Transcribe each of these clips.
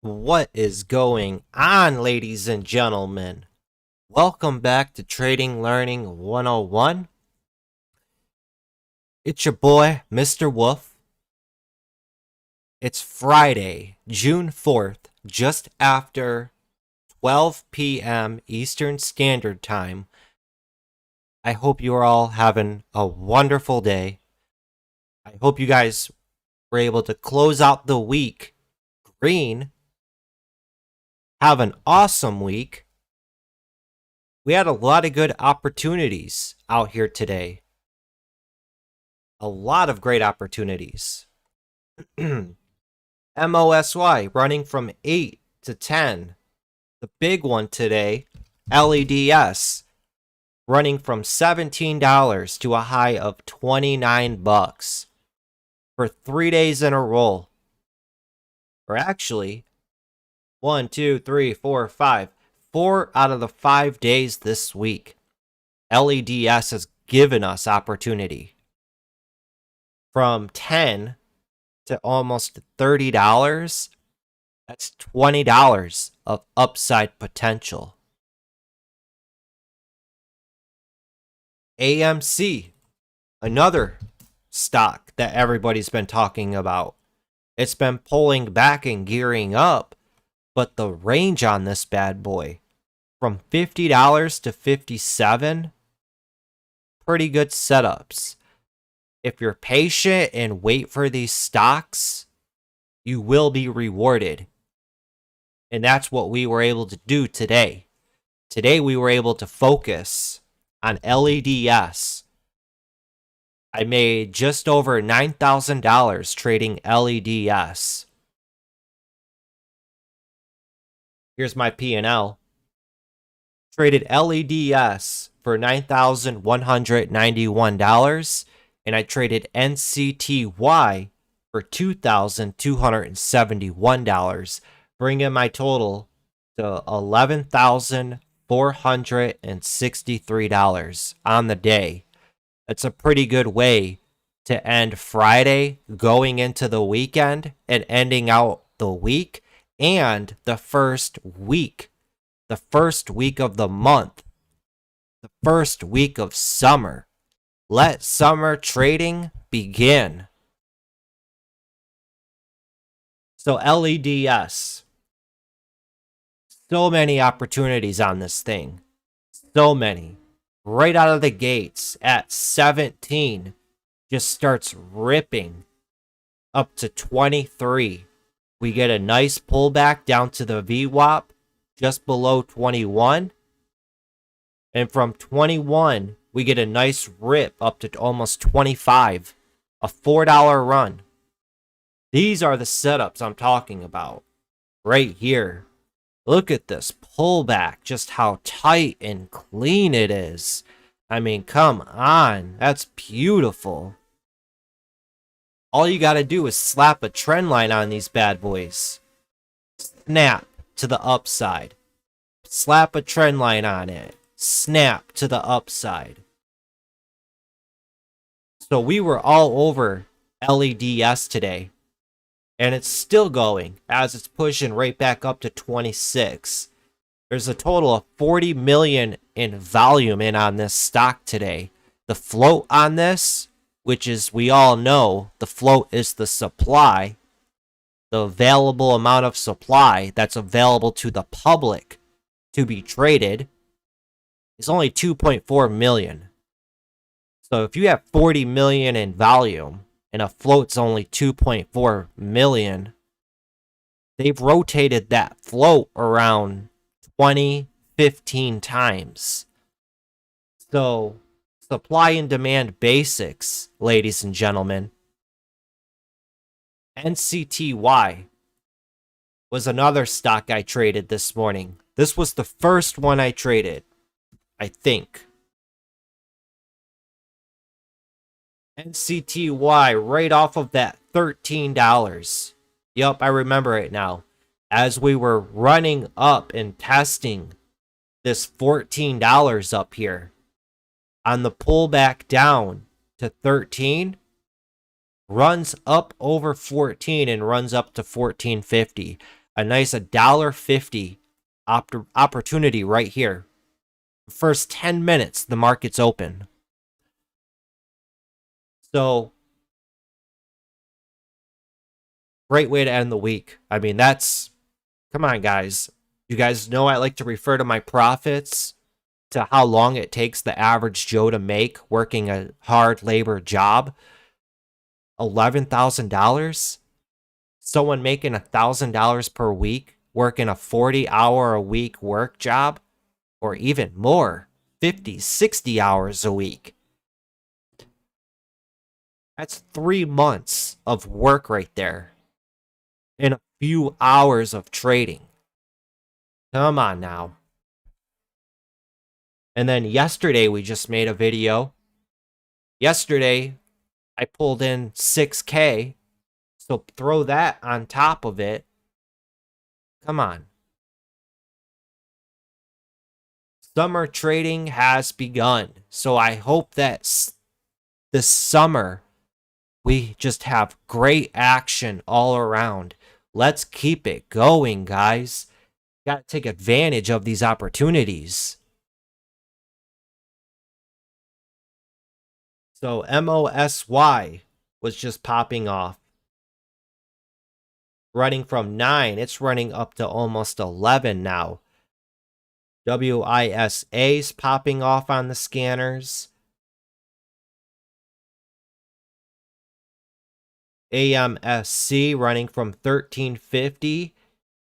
What is going on, ladies and gentlemen? Welcome back to Trading Learning 101. It's your boy, Mr. Wolf. It's Friday, June 4th, just after 12 p.m. Eastern Standard Time. I hope you are all having a wonderful day. I hope you guys were able to close out the week green. Have an awesome week. We had a lot of good opportunities out here today. A lot of great opportunities. MOSY running from 8 to 10. The big one today, LEDS, running from $17 to a high of $29 for 3 days in a row. Or actually, 1, 2, 3, 4, 5. 4 out of the 5 days this week, LEDS has given us opportunity. From 10 to almost $30, that's $20 of upside potential. AMC, another stock that everybody's been talking about. It's been pulling back and gearing up, but the range on this bad boy, from $50 to $57, pretty good setups. If you're patient and wait for these stocks, you will be rewarded. And that's what we were able to do today. Today we were able to focus on LEDS. I made just over $9,000 trading LEDS. Here's my P&L. Traded LEDS for $9,191, and I traded NCTY for $2,271, bringing my total to $11,463 on the day. That's a pretty good way to end Friday, going into the weekend, and ending out the week. And the first week of the month, the first week of summer. Let summer trading begin. So LEDS, so many opportunities on this thing. So many. Right out of the gates at 17, just starts ripping up to 23. We get a nice pullback down to the VWAP just below 21. And from 21, we get a nice rip up to almost 25. A $4 run. These are the setups I'm talking about. Right here. Look at this pullback. Just how tight and clean it is. I mean, come on. That's beautiful. All you gotta do is slap a trend line on these bad boys. Snap to the upside. Slap a trend line on it. Snap to the upside. So we were all over LEDS today. And it's still going as it's pushing right back up to 26. There's a total of 40 million in volume in on this stock today. The float on this, which is, we all know, the float is the supply, the available amount of supply that's available to the public to be traded, is only 2.4 million. So if you have 40 million in volume and a float's only 2.4 million, they've rotated that float around 15 times. So supply and demand basics, ladies and gentlemen. NCTY was another stock I traded this morning. This was the first one I traded, I think. NCTY right off of that $13. Yup, I remember it now. As we were running up and testing this $14 up here, on the pullback down to 13, runs up over 14 and runs up to 14.50. A nice $1.50 opportunity right here. First 10 minutes, the market's open. So, great way to end the week. I mean, come on, guys. You guys know I like to refer to my profits to how long it takes the average Joe to make working a hard labor job. $11,000? Someone making $1,000 per week working a 40-hour-a-week work job, or even more, 50, 60 hours a week. That's 3 months of work right there in a few hours of trading. Come on now. And then yesterday, we just made a video. Yesterday, I pulled in 6K. So throw that on top of it. Come on. Summer trading has begun. So I hope that this summer we just have great action all around. Let's keep it going, guys. Got to take advantage of these opportunities. So MOSY was just popping off. Running from 9, it's running up to almost 11 now. WISA's popping off on the scanners. AMSC running from 1350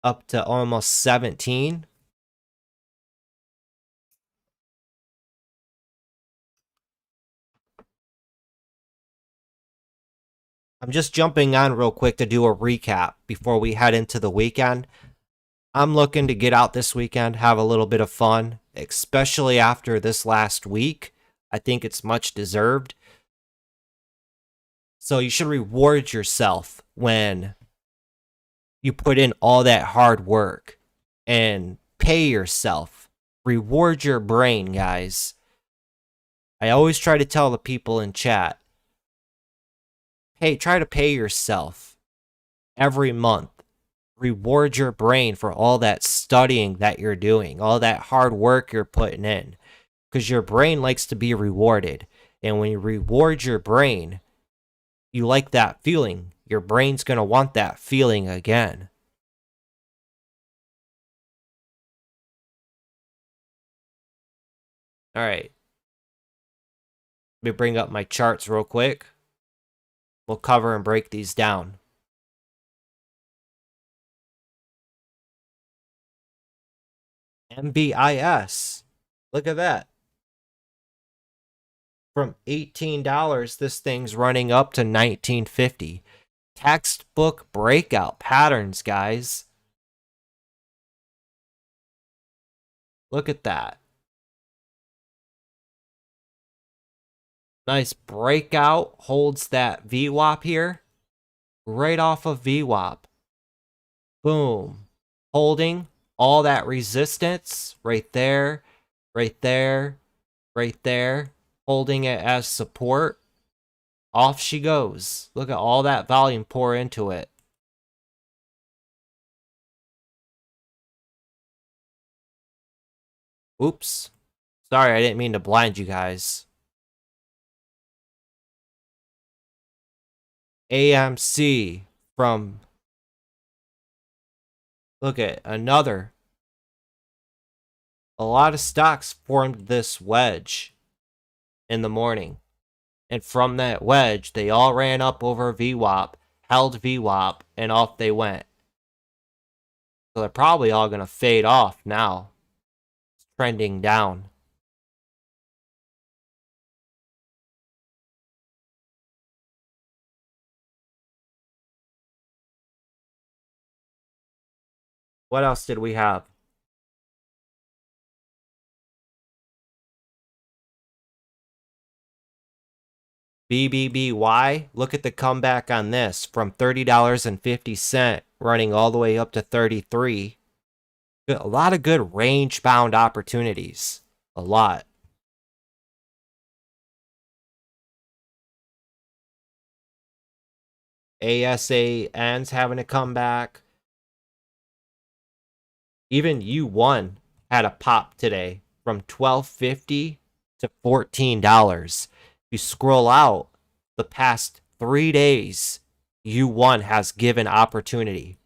up to almost 17. I'm just jumping on real quick to do a recap before we head into the weekend. I'm looking to get out this weekend, have a little bit of fun, especially after this last week. I think it's much deserved. So you should reward yourself when you put in all that hard work and pay yourself. Reward your brain, guys. I always try to tell the people in chat, hey, try to pay yourself every month. Reward your brain for all that studying that you're doing, all that hard work you're putting in. Because your brain likes to be rewarded. And when you reward your brain, you like that feeling. Your brain's going to want that feeling again. All right. Let me bring up my charts real quick. We'll cover and break these down. MBIS. Look at that. From $18, this thing's running up to $19.50. Textbook breakout patterns, guys. Look at that. Nice breakout. Holds that VWAP here. Right off of VWAP. Boom. Holding all that resistance right there, right there, right there. Holding it as support. Off she goes. Look at all that volume pour into it. Oops. Sorry, I didn't mean to blind you guys. AMC from... Look at another. A lot of stocks formed this wedge in the morning. And from that wedge, they all ran up over VWAP, held VWAP, and off they went. So they're probably all going to fade off now. It's trending down. What else did we have? BBBY, look at the comeback on this from $30.50 running all the way up to 33. A lot of good range bound opportunities. A lot. ASAN's having a comeback. Even U1 had a pop today from $12.50 to $14. If you scroll out the past 3 days, U1 has given opportunity.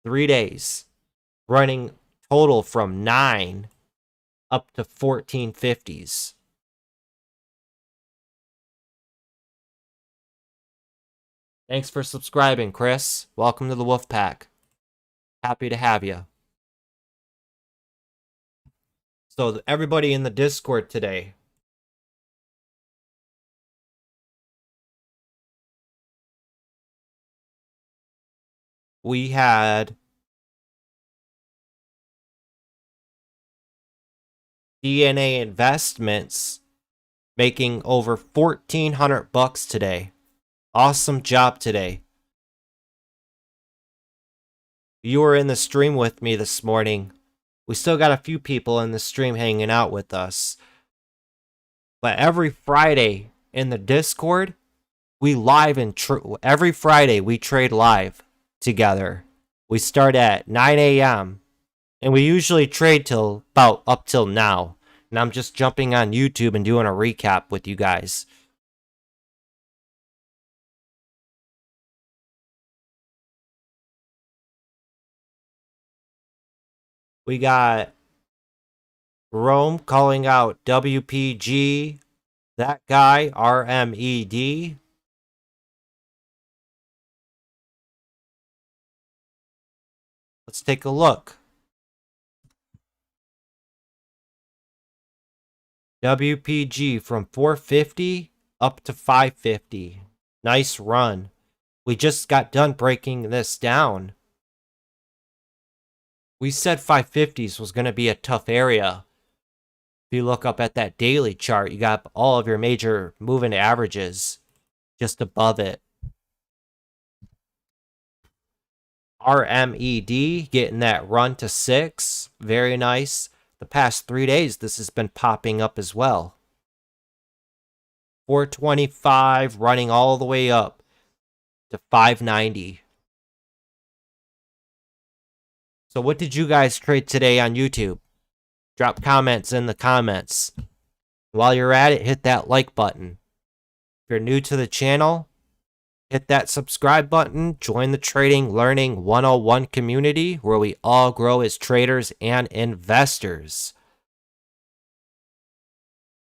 3 days, running total from 9 up to 14.50s. Thanks for subscribing, Chris. Welcome to the Wolf Pack. Happy to have you. So everybody in the Discord today, we had DNA Investments making over $1,400 today. Awesome job today. You were in the stream with me this morning. We still got a few people in the stream hanging out with us. But every Friday in the Discord, we live and every Friday we trade live together. We start at 9 a.m. and we usually trade till about up till now. And I'm just jumping on YouTube and doing a recap with you guys. We got Rome calling out WPG, that guy, RMED. Let's take a look. WPG from 450 up to 550. Nice run. We just got done breaking this down. We said 550s was going to be a tough area. If you look up at that daily chart, you got all of your major moving averages just above it. RMED getting that run to 6. Very nice. The past 3 days, this has been popping up as well. 425 running all the way up to 590. So what did you guys trade today on YouTube? Drop comments in the comments. While you're at it, hit that like button. If you're new to the channel, hit that subscribe button. Join the Trading Learning 101 community where we all grow as traders and investors.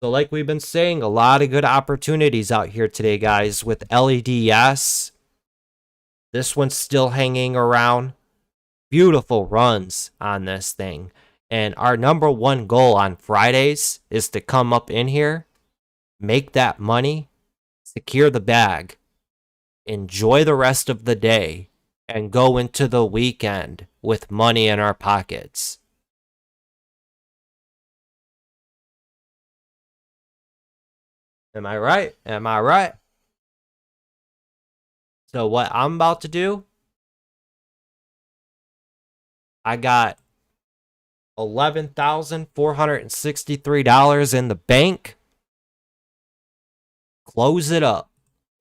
So like we've been saying, a lot of good opportunities out here today, guys, with LEDS. This one's still hanging around. Beautiful runs on this thing. And our number one goal on Fridays is to come up in here, make that money, secure the bag, enjoy the rest of the day, and go into the weekend with money in our pockets. Am I right? Am I right? So what I'm about to do, I got $11,463 in the bank. Close it up.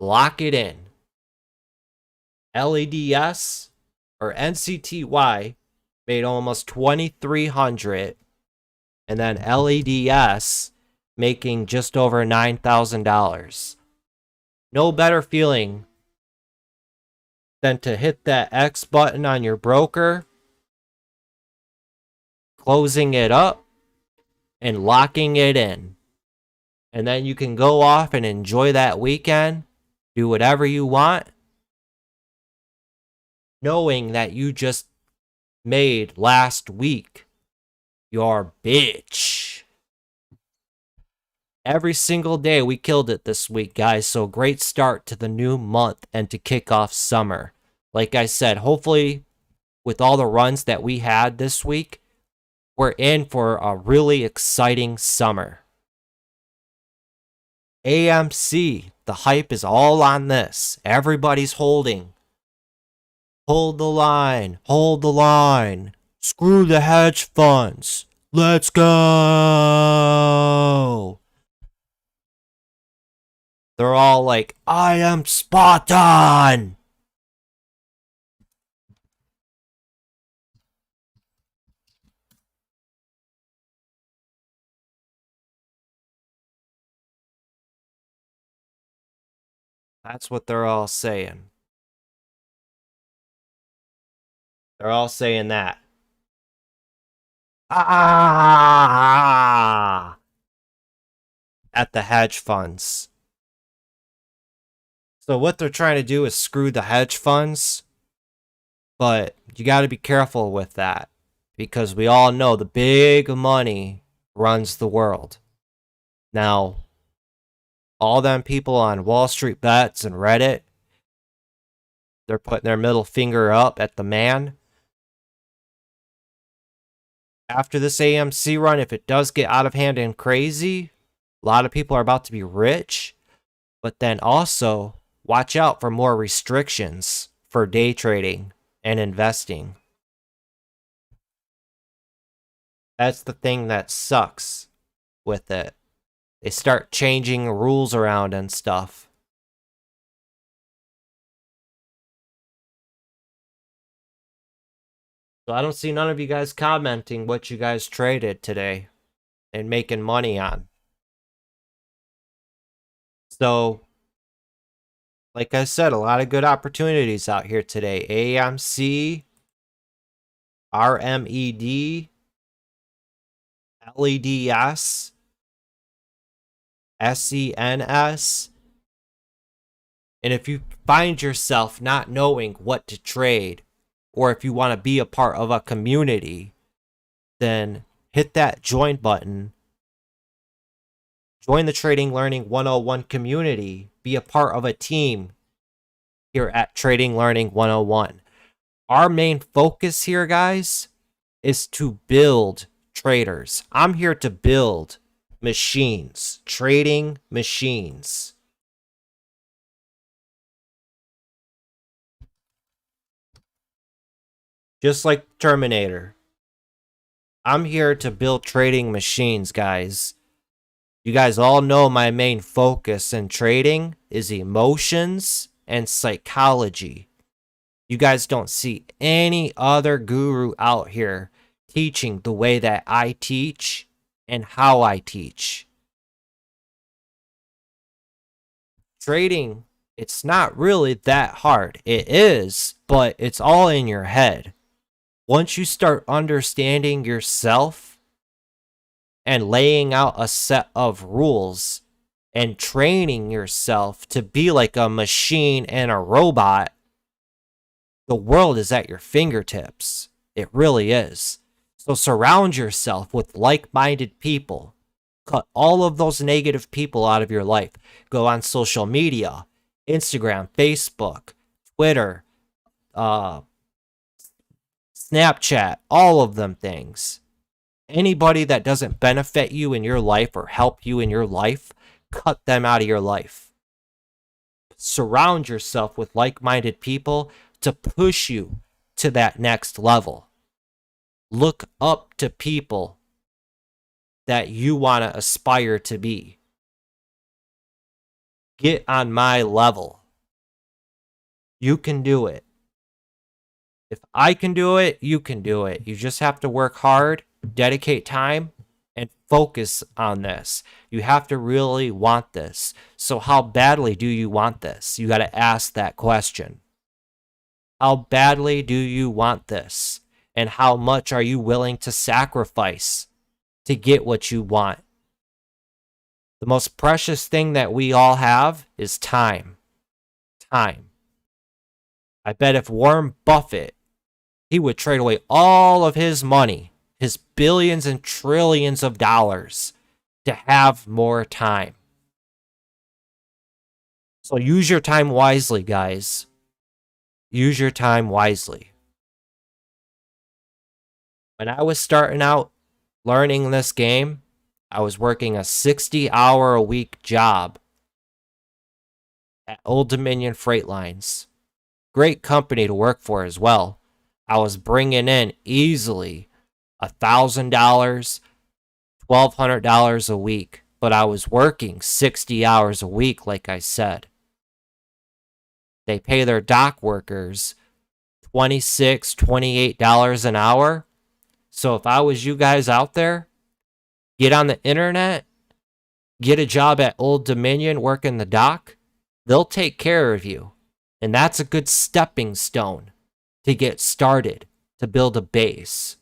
Lock it in. LEDS or NCTY made almost $2,300. And then LEDS making just over $9,000. No better feeling than to hit that X button on your broker, closing it up, and locking it in. And then you can go off and enjoy that weekend, do whatever you want, knowing that you just made last week your bitch. Every single day we killed it this week, guys. So great start to the new month and to kick off summer. Like I said, hopefully with all the runs that we had this week, we're in for a really exciting summer. AMC, the hype is all on this. Everybody's holding. Hold the line. Hold the line. Screw the hedge funds. Let's go. They're all like, I am spot on. That's what they're all saying. They're all saying that. Ah! At the hedge funds. So what they're trying to do is screw the hedge funds, but you got to be careful with that because we all know the big money runs the world. Now, all them people on Wall Street Bets and Reddit, they're putting their middle finger up at the man. After this AMC run, if it does get out of hand and crazy, a lot of people are about to be rich, but then also watch out for more restrictions for day trading and investing. That's the thing that sucks with it. They start changing rules around and stuff. So I don't see none of you guys commenting what you guys traded today and making money on. So, like I said, a lot of good opportunities out here today. AMC, RMED, LEDS, SENS. And if you find yourself not knowing what to trade, or if you want to be a part of a community, then hit that join button. Join the Trading Learning 101 community. Be a part of a team here at Trading Learning 101. Our main focus here, guys, is to build traders. I'm here to build machines, trading machines. Just like Terminator. I'm here to build trading machines, guys. You guys all know my main focus in trading is emotions and psychology. You guys don't see any other guru out here teaching the way that I teach and how I teach. Trading, it's not really that hard. It is, but it's all in your head. Once you start understanding yourself and laying out a set of rules and training yourself to be like a machine and a robot, the world is at your fingertips. It really is. So surround yourself with like-minded people. Cut all of those negative people out of your life. Go on social media, Instagram, Facebook, Twitter, Snapchat, all of them things. Anybody that doesn't benefit you in your life or help you in your life, cut them out of your life. Surround yourself with like-minded people to push you to that next level. Look up to people that you want to aspire to be. Get on my level. You can do it. If I can do it, you can do it. You just have to work hard, dedicate time, and focus on this. You have to really want this. So how badly do you want this? You got to ask that question. How badly do you want this? And how much are you willing to sacrifice to get what you want? The most precious thing that we all have is time. Time. I bet if Warren Buffett, he would trade away all of his money, his billions and trillions of dollars, to have more time. So use your time wisely, guys. Use your time wisely. When I was starting out learning this game, I was working a 60-hour-a-week job at Old Dominion Freight Lines. Great company to work for as well. I was bringing in easily $1,000, $1,200 a week, but I was working 60 hours a week, like I said. They pay their dock workers $26, $28 an hour. So if I was you guys out there, get on the internet, get a job at Old Dominion, work in the dock, They'll take care of you. And that's a good stepping stone to get started, to build a base.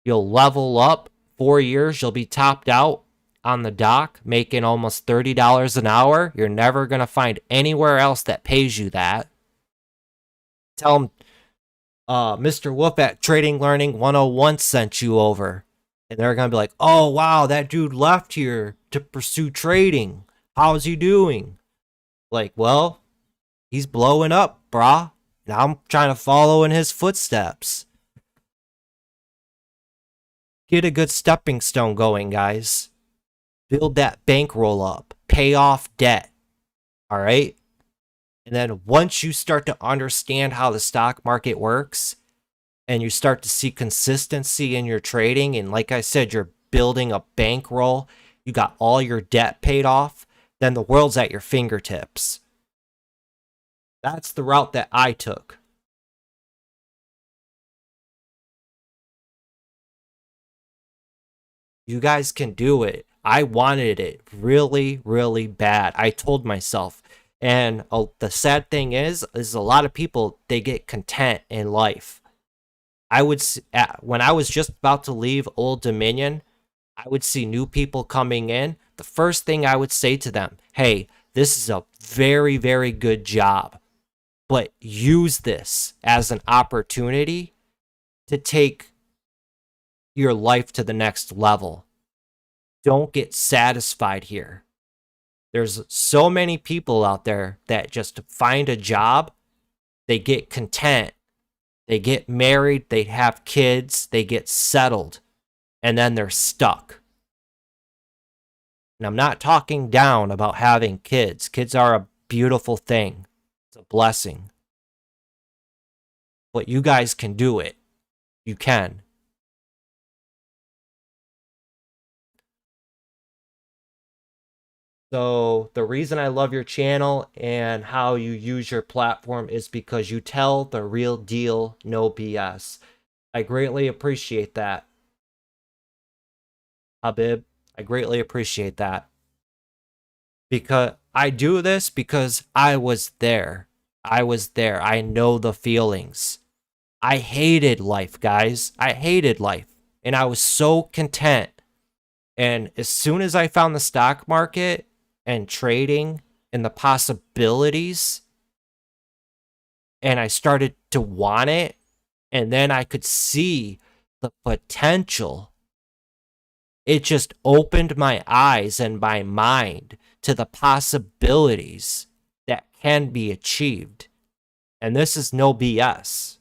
You'll level up 4 years, you'll be topped out on the dock, making almost $30 an hour. You're never going to find anywhere else that pays you that. Tell them Mr. Wolf at Trading Learning 101 sent you over. And they're going to be like, oh, wow, that dude left here to pursue trading. How's he doing? Like, well, he's blowing up, brah. Now I'm trying to follow in his footsteps. Get a good stepping stone going, guys. Build that bankroll up. Pay off debt. All right? And then once you start to understand how the stock market works and you start to see consistency in your trading, and like I said, you're building a bankroll, you got all your debt paid off, then the world's at your fingertips. That's the route that I took. You guys can do it. I wanted it really, really bad. I told myself. And the sad thing is a lot of people, they get content in life. When I was just about to leave Old Dominion, I would see new people coming in. The first thing I would say to them, hey, this is a very, very good job, but use this as an opportunity to take your life to the next level. Don't get satisfied here. There's so many people out there that just find a job, they get content, they get married, they have kids, they get settled, and then they're stuck. And I'm not talking down about having kids. Kids are a beautiful thing. It's a blessing. But you guys can do it. You can. So the reason I love your channel and how you use your platform is because you tell the real deal, no BS. I greatly appreciate that. Habib, I greatly appreciate that. Because I do this because I was there. I was there. I know the feelings. I hated life, guys. I hated life. And I was so content. And as soon as I found the stock market and trading and the possibilities, and I started to want it, and then I could see the potential, it just opened my eyes and my mind to the possibilities that can be achieved. And this is no BS.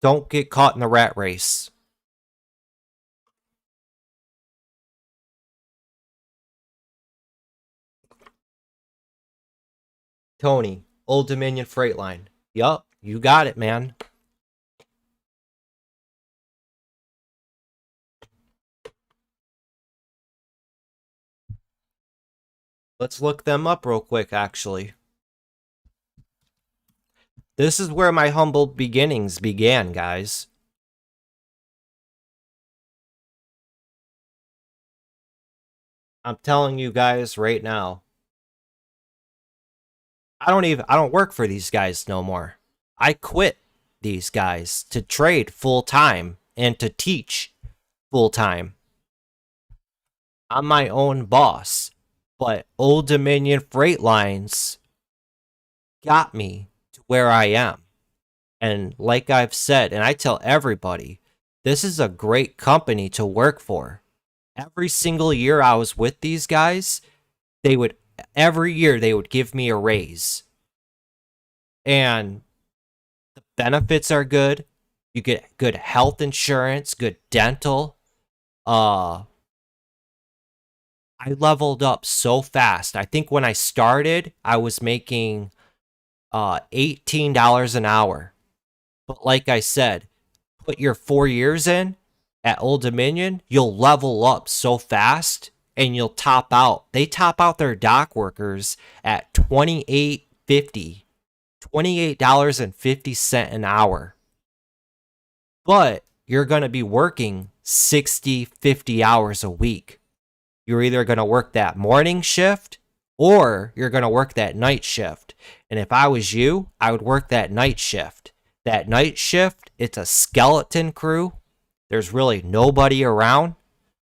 Don't get caught in the rat race. Tony, Old Dominion Freight Line. Yup, you got it, man. Let's look them up real quick, actually. This is where my humble beginnings began, guys. I'm telling you guys right now. I don't work for these guys no more. I quit these guys to trade full time and to teach full time. I'm my own boss, but Old Dominion Freight Lines got me to where I am. And like I've said, and I tell everybody, this is a great company to work for. Every single year I was with these guys, every year they would give me a raise. And the benefits are good. You get good health insurance, good dental. I leveled up so fast. I think when I started, I was making $18 an hour. But like I said, put your 4 years in at Old Dominion, you'll level up so fast and you'll top out. They top out their dock workers at $28.50 an hour. But you're going to be working 60, 50 hours a week. You're either going to work that morning shift or you're going to work that night shift. And if I was you, I would work that night shift. That night shift, it's a skeleton crew. There's really nobody around,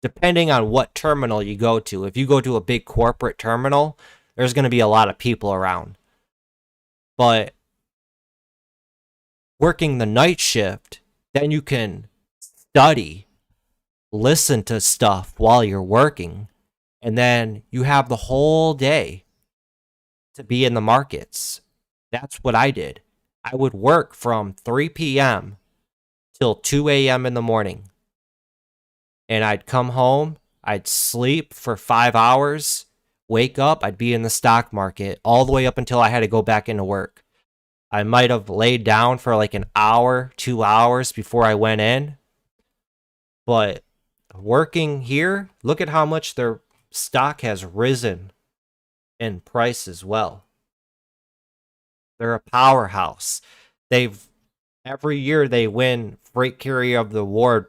depending on what terminal you go to. If you go to a big corporate terminal, there's going to be a lot of people around. But working the night shift, then you can study, listen to stuff while you're working, and then you have the whole day to be in the markets. That's what I did. I would work from 3 p.m. till 2 a.m. in the morning. And I'd come home, I'd sleep for 5 hours, wake up, I'd be in the stock market all the way up until I had to go back into work. I might have laid down for like an hour, 2 hours before I went in. But working here, look at how much their stock has risen in price as well. They're a powerhouse. Every year they win Freight Carrier of the Award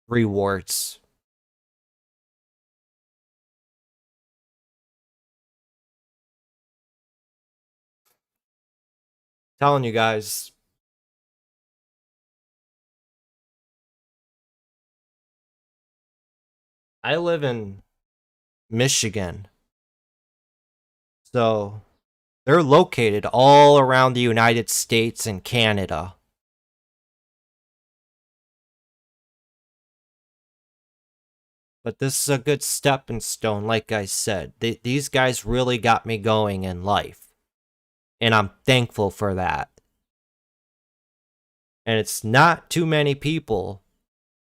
rewards. Telling you guys, I live in Michigan. So they're located all around the United States and Canada. But this is a good stepping stone, like I said. These guys really got me going in life. And I'm thankful for that. And it's not too many people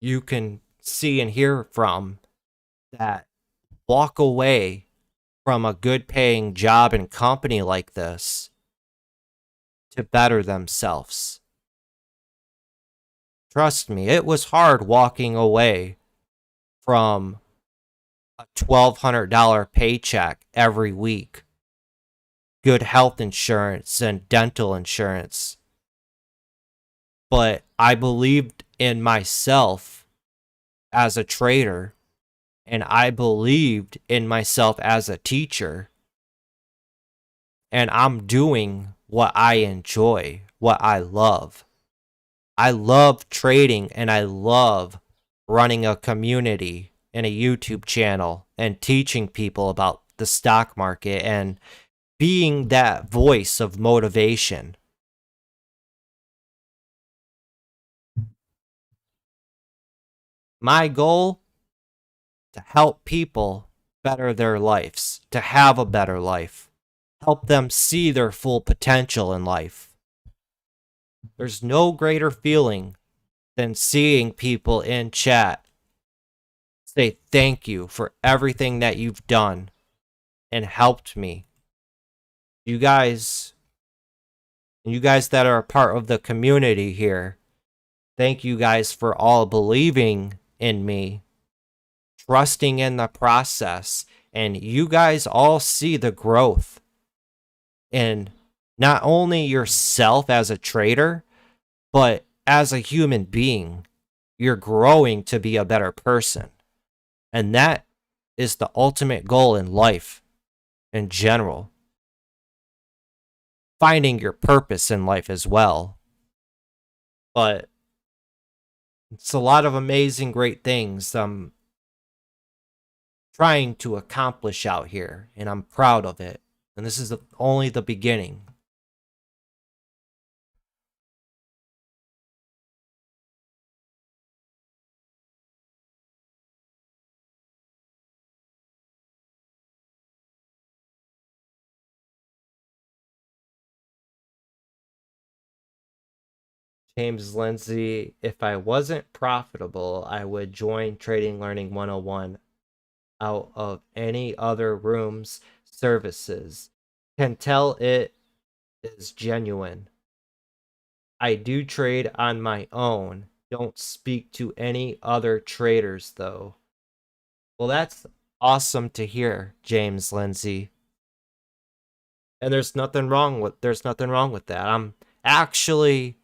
you can see and hear from that walk away from a good paying job and company like this to better themselves. Trust me, it was hard walking away from a $1,200 paycheck every week, good health insurance and dental insurance. But I believed in myself as a trader, and I believed in myself as a teacher, and I'm doing what I enjoy, what I love. I love trading, and I love running a community and a YouTube channel and teaching people about the stock market and being that voice of motivation. My goal, to help people better their lives, to have a better life, help them see their full potential in life. There's no greater feeling than seeing people in chat say thank you for everything that you've done and helped me. You guys that are a part of the community here, thank you guys for all believing in me, trusting in the process, and you guys all see the growth in not only yourself as a trader, but as a human being. You're growing to be a better person. And that is the ultimate goal in life in general. Finding your purpose in life as well. But it's a lot of amazing, great things I'm trying to accomplish out here, and I'm proud of it. And this is only the beginning. James Lindsay, if I wasn't profitable, I would join Trading Learning 101 out of any other room's services. Can tell it is genuine. I do trade on my own. Don't speak to any other traders though. Well, that's awesome to hear, James Lindsay. And there's nothing wrong with that. I'm actually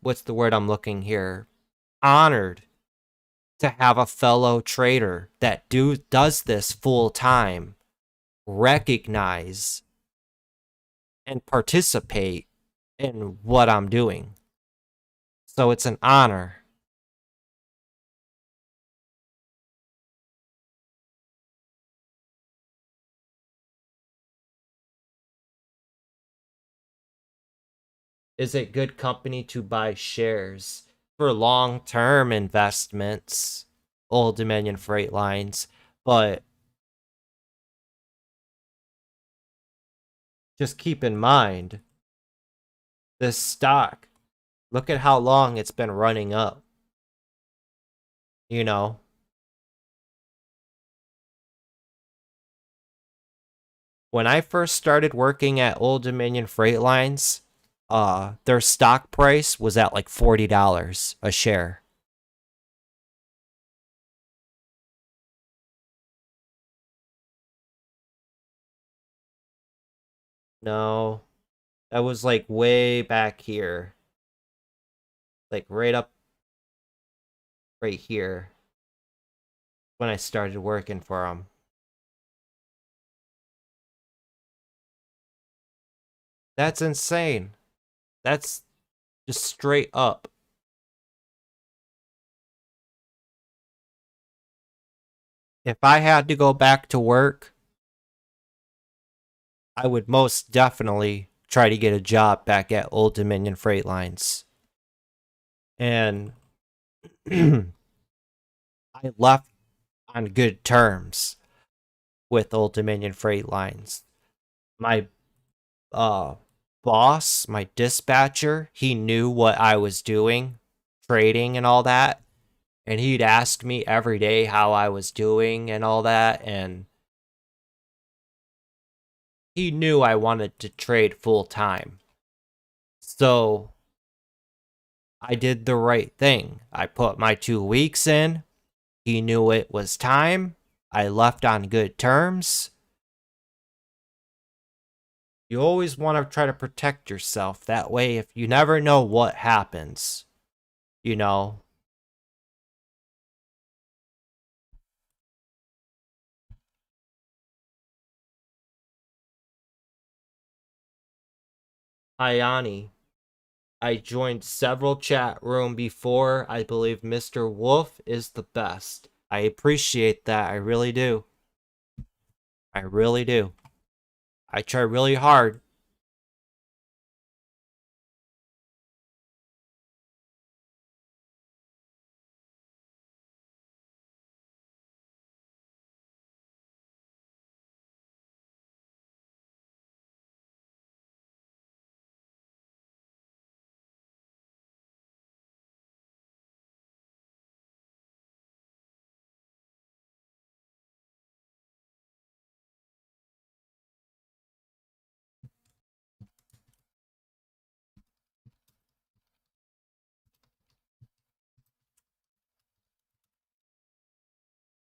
what's the word I'm looking here? Honored to have a fellow trader that does this full time recognize and participate in what I'm doing. So it's an honor. Is it good company to buy shares for long-term investments? Old Dominion Freight Lines, but just keep in mind this stock. Look at how long it's been running up. You know, when I first started working at Old Dominion Freight Lines, their stock price was at like $40 a share. No, that was like way back here. Like right up right here when I started working for them. That's insane. That's just straight up. If I had to go back to work, I would most definitely try to get a job back at Old Dominion Freight Lines. And I left on good terms with Old Dominion Freight Lines. My uh boss, my dispatcher, he knew what I was doing, trading and all that, and he'd ask me every day how I was doing and all that, and he knew I wanted to trade full time. So I did the right thing. I put my 2 weeks in. He knew it was time. I left on good terms. You always want to try to protect yourself. That way, if you never know what happens, you know. Ayani, I joined several chat room before. I believe Mr. Wolf is the best. I appreciate that. I really do. I really do. I try really hard.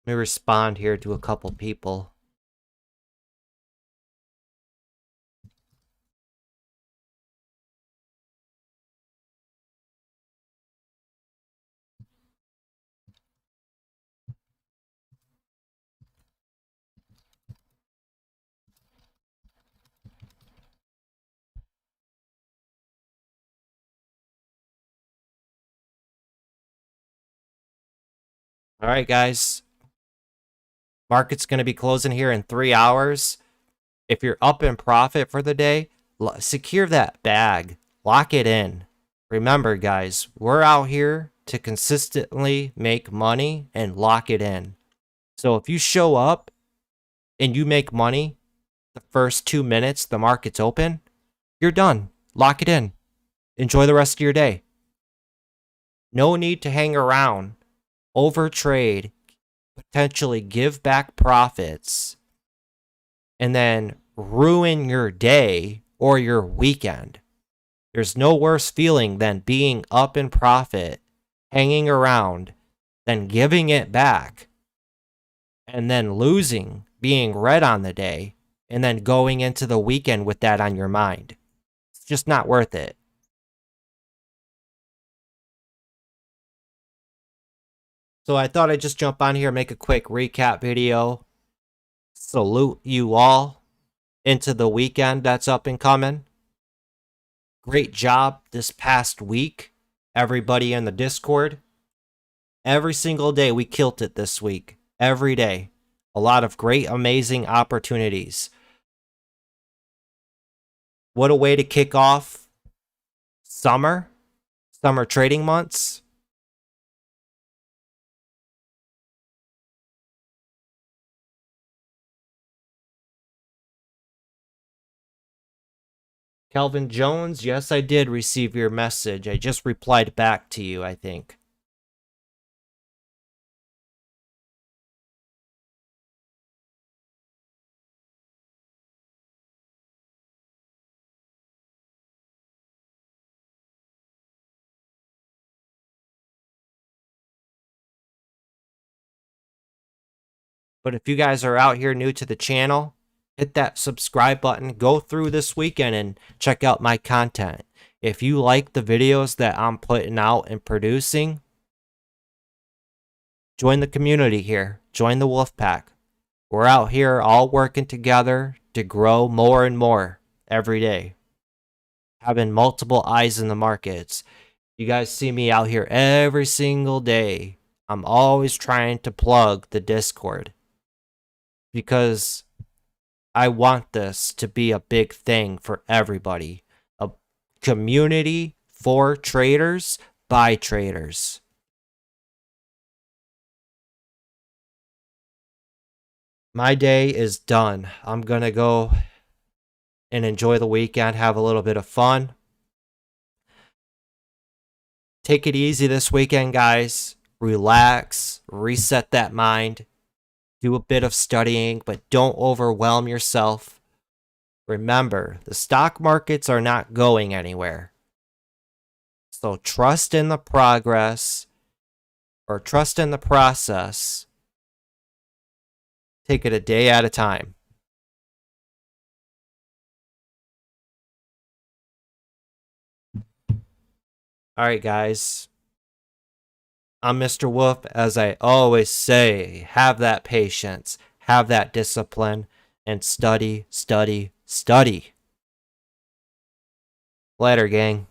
Let me respond here to a couple people. All right, guys. Market's going to be closing here in 3 hours. If you're up in profit for the day, secure that bag. Lock it in. Remember, guys, we're out here to consistently make money and lock it in. So if you show up and you make money the first 2 minutes the market's open, you're done. Lock it in. Enjoy the rest of your day. No need to hang around, overtrade, potentially give back profits, and then ruin your day or your weekend. There's no worse feeling than being up in profit, hanging around, then giving it back, and then losing, being red on the day, and then going into the weekend with that on your mind. It's just not worth it. So I thought I'd just jump on here, make a quick recap video. Salute you all into the weekend that's up and coming. Great job this past week, everybody in the Discord. Every single day we killed it this week. Every day. A lot of great, amazing opportunities. What a way to kick off summer trading months. Calvin Jones, yes, I did receive your message. I just replied back to you, I think. But if you guys are out here new to the channel, hit that subscribe button. Go through this weekend and check out my content. If you like the videos that I'm putting out and producing, join the community here. Join the Wolf Pack. We're out here all working together to grow more and more every day. Having multiple eyes in the markets. You guys see me out here every single day. I'm always trying to plug the Discord because I want this to be a big thing for everybody. A community for traders by traders. My day is done. I'm going to go and enjoy the weekend, have a little bit of fun. Take it easy this weekend, guys. Relax, reset that mind. Do a bit of studying, but don't overwhelm yourself. Remember, the stock markets are not going anywhere. So trust in the progress, or trust in the process. Take it a day at a time. All right, guys. I'm Mr. Wolf. As I always say, have that patience, have that discipline, and study, study, study. Later, gang.